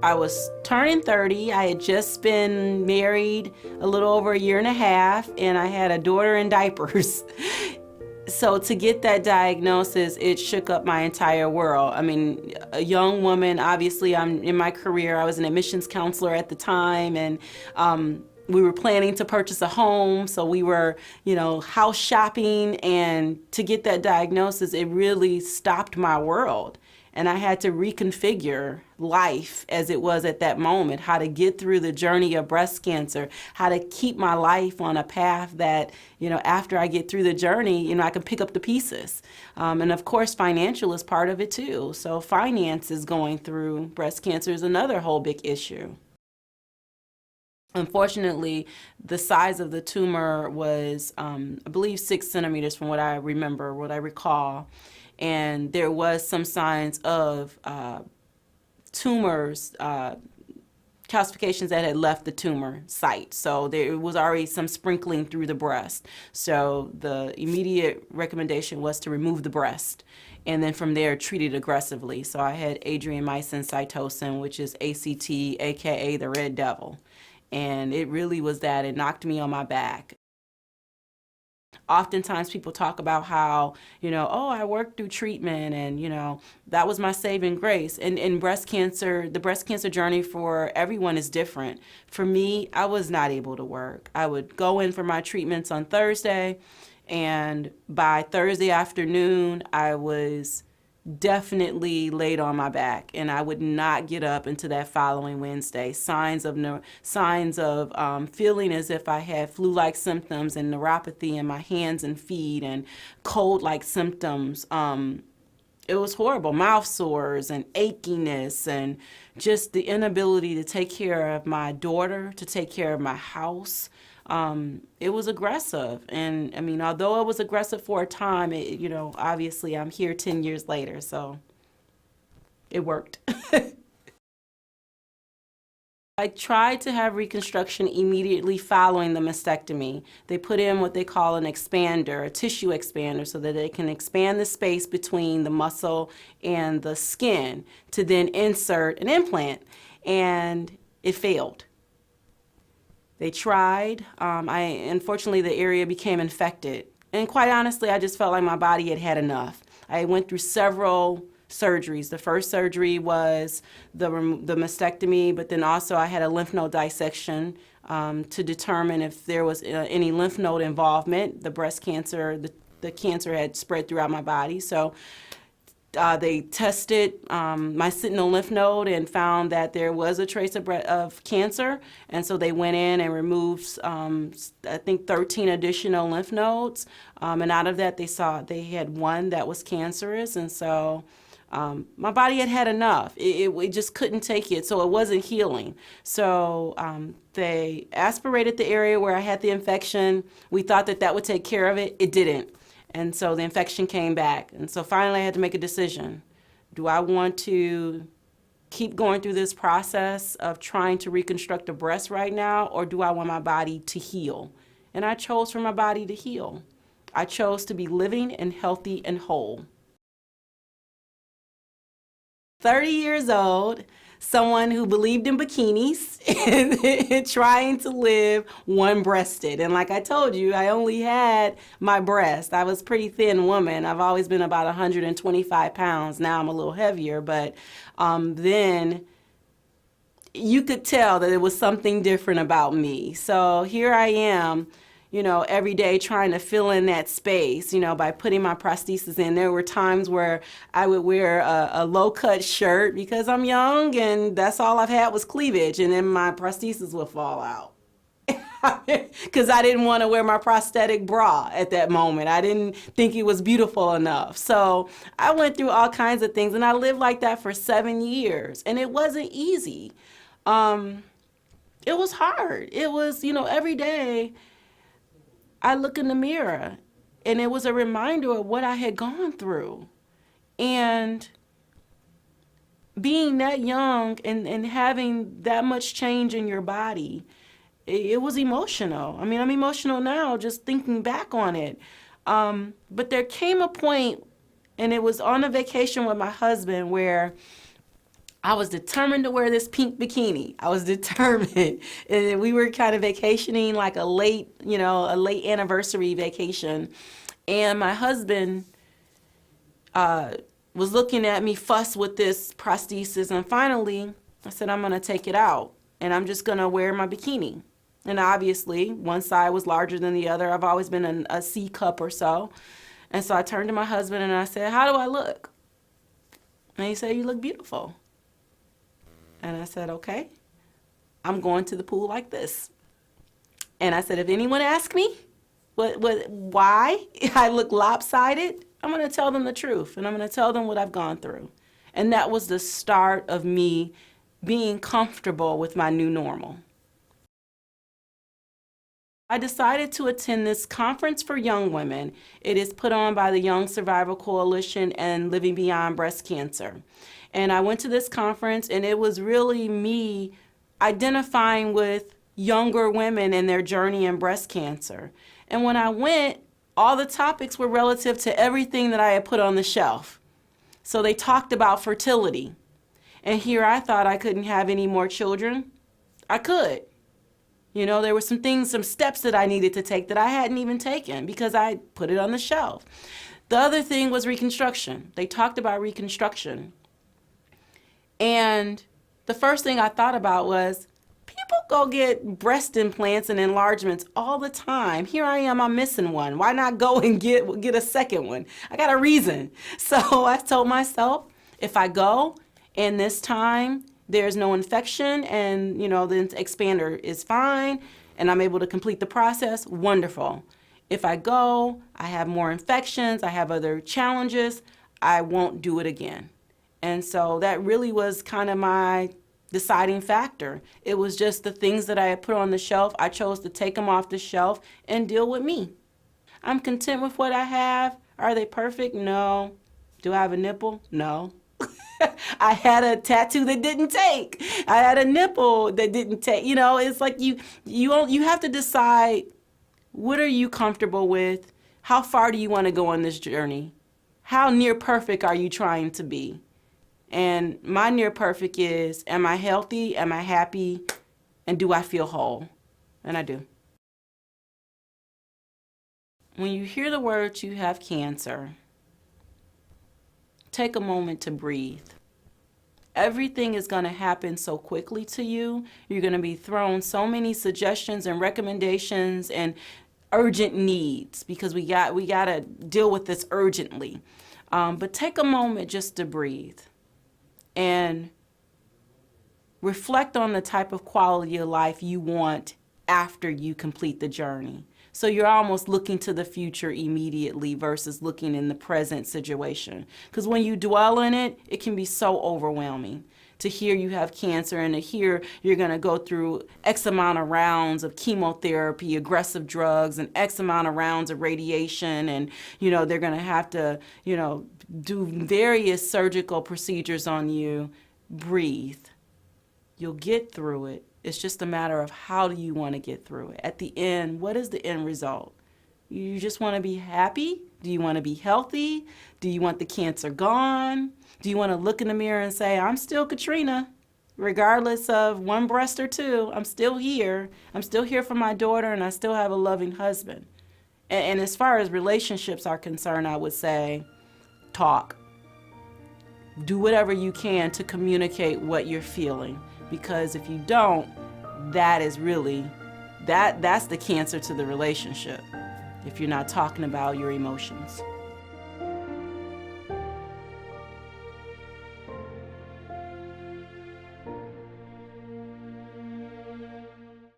I was turning 30. I had just been married a little over a year and a half, and I had a daughter in diapers. So to get that diagnosis, it shook up my entire world. I mean, a young woman, obviously I'm in my career. I was an admissions counselor at the time, and we were planning to purchase a home. So we were, house shopping, and to get that diagnosis, it really stopped my world. And I had to reconfigure life as it was at that moment, how to get through the journey of breast cancer, how to keep my life on a path that, after I get through the journey, I can pick up the pieces. And of course, financial is part of it too. So finances going through breast cancer is another whole big issue. Unfortunately, the size of the tumor was, I believe, 6 centimeters from what I remember, what I recall. And there was some signs of tumors, calcifications that had left the tumor site. So there was already some sprinkling through the breast. So the immediate recommendation was to remove the breast, and then from there treat it aggressively. So I had adriamycin cytosine, which is ACT, aka the red devil. And it really was that. It knocked me on my back. Oftentimes people talk about how, oh, I worked through treatment and, that was my saving grace. And in breast cancer, the breast cancer journey for everyone is different. For me, I was not able to work. I would go in for my treatments on Thursday, and by Thursday afternoon, I was definitely laid on my back, and I would not get up until that following Wednesday. Signs of feeling as if I had flu-like symptoms and neuropathy in my hands and feet, and cold-like symptoms. It was horrible. Mouth sores and achiness, and just the inability to take care of my daughter, to take care of my house. It was aggressive. And I mean, although it was aggressive for a time, obviously I'm here 10 years later, so it worked. I tried to have reconstruction immediately following the mastectomy. They put in what they call an expander, a tissue expander, so that they can expand the space between the muscle and the skin to then insert an implant, and it failed. They tried. Unfortunately, the area became infected. And quite honestly, I just felt like my body had had enough. I went through several surgeries. The first surgery was the mastectomy, but then also I had a lymph node dissection to determine if there was any lymph node involvement. The breast cancer, the cancer had spread throughout my body. So they tested my sentinel lymph node and found that there was a trace of cancer, and so they went in and removed, I think, 13 additional lymph nodes, and out of that they had one that was cancerous, and so my body had had enough. It just couldn't take it, so it wasn't healing. So they aspirated the area where I had the infection. We thought that would take care of it. It didn't. And so the infection came back. And so finally I had to make a decision. Do I want to keep going through this process of trying to reconstruct the breast right now, or do I want my body to heal? And I chose for my body to heal. I chose to be living and healthy and whole. 30 years old, someone who believed in bikinis and trying to live one-breasted. And like I told you, I only had my breast. I was a pretty thin woman. I've always been about 125 pounds. Now I'm a little heavier, but then you could tell that it was something different about me. So here I am, every day trying to fill in that space, by putting my prosthesis in. There were times where I would wear a low-cut shirt because I'm young and that's all I've had was cleavage, and then my prosthesis would fall out. Because I didn't want to wear my prosthetic bra at that moment. I didn't think it was beautiful enough. So I went through all kinds of things, and I lived like that for 7 years, and it wasn't easy. It was hard. It was, every day I look in the mirror, and it was a reminder of what I had gone through. And being that young and having that much change in your body, it was emotional. I mean, I'm emotional now just thinking back on it. But there came a point, and it was on a vacation with my husband, where I was determined to wear this pink bikini. I was determined. And we were kind of vacationing, like a late anniversary vacation. And my husband was looking at me fuss with this prosthesis. And finally, I said, I'm going to take it out and I'm just going to wear my bikini. And obviously, one side was larger than the other. I've always been a C cup or so. And so I turned to my husband and I said, how do I look? And he said, you look beautiful. And I said, okay, I'm going to the pool like this. And I said, if anyone asks me why I look lopsided, I'm going to tell them the truth. And I'm going to tell them what I've gone through. And that was the start of me being comfortable with my new normal. I decided to attend this conference for young women. It is put on by the Young Survival Coalition and Living Beyond Breast Cancer. And I went to this conference, and it was really me identifying with younger women and their journey in breast cancer. And when I went, all the topics were relative to everything that I had put on the shelf. So they talked about fertility. And here I thought I couldn't have any more children. I could. You know, there were some steps that I needed to take that I hadn't even taken because I put it on the shelf. The other thing was Reconstruction. They talked about Reconstruction. And the first thing I thought about was, people go get breast implants and enlargements all the time. Here I am, I'm missing one. Why not go and get a second one? I got a reason. So I told myself, if I go and this time there's no infection and, the expander is fine and I'm able to complete the process, wonderful. If I go, I have more infections, I have other challenges, I won't do it again. And so that really was kind of my deciding factor. It was just the things that I had put on the shelf. I chose to take them off the shelf and deal with me. I'm content with what I have. Are they perfect? No. Do I have a nipple? No. I had a tattoo that didn't take. I had a nipple that didn't take. It's like you have to decide, what are you comfortable with? How far do you want to go on this journey? How near perfect are you trying to be? And my near perfect is, am I healthy? Am I happy? And do I feel whole? And I do. When you hear the words you have cancer, take a moment to breathe. Everything is going to happen so quickly to you. You're going to be thrown so many suggestions and recommendations and urgent needs because we got to deal with this urgently. But take a moment just to breathe and reflect on the type of quality of life you want after you complete the journey. So you're almost looking to the future immediately versus looking in the present situation. Because when you dwell in it, it can be so overwhelming. To hear you have cancer and to hear you're going to go through X amount of rounds of chemotherapy, aggressive drugs, and X amount of rounds of radiation. And, they're going to have to, do various surgical procedures on you. Breathe. You'll get through it. It's just a matter of how do you want to get through it. At the end, what is the end result? You just want to be happy? Do you want to be healthy? Do you want the cancer gone? Do you want to look in the mirror and say, I'm still Katrina, regardless of one breast or two, I'm still here. I'm still here for my daughter and I still have a loving husband. And as far as relationships are concerned, I would say, talk. Do whatever you can to communicate what you're feeling. Because if you don't, that is really, that's the cancer to the relationship, if you're not talking about your emotions.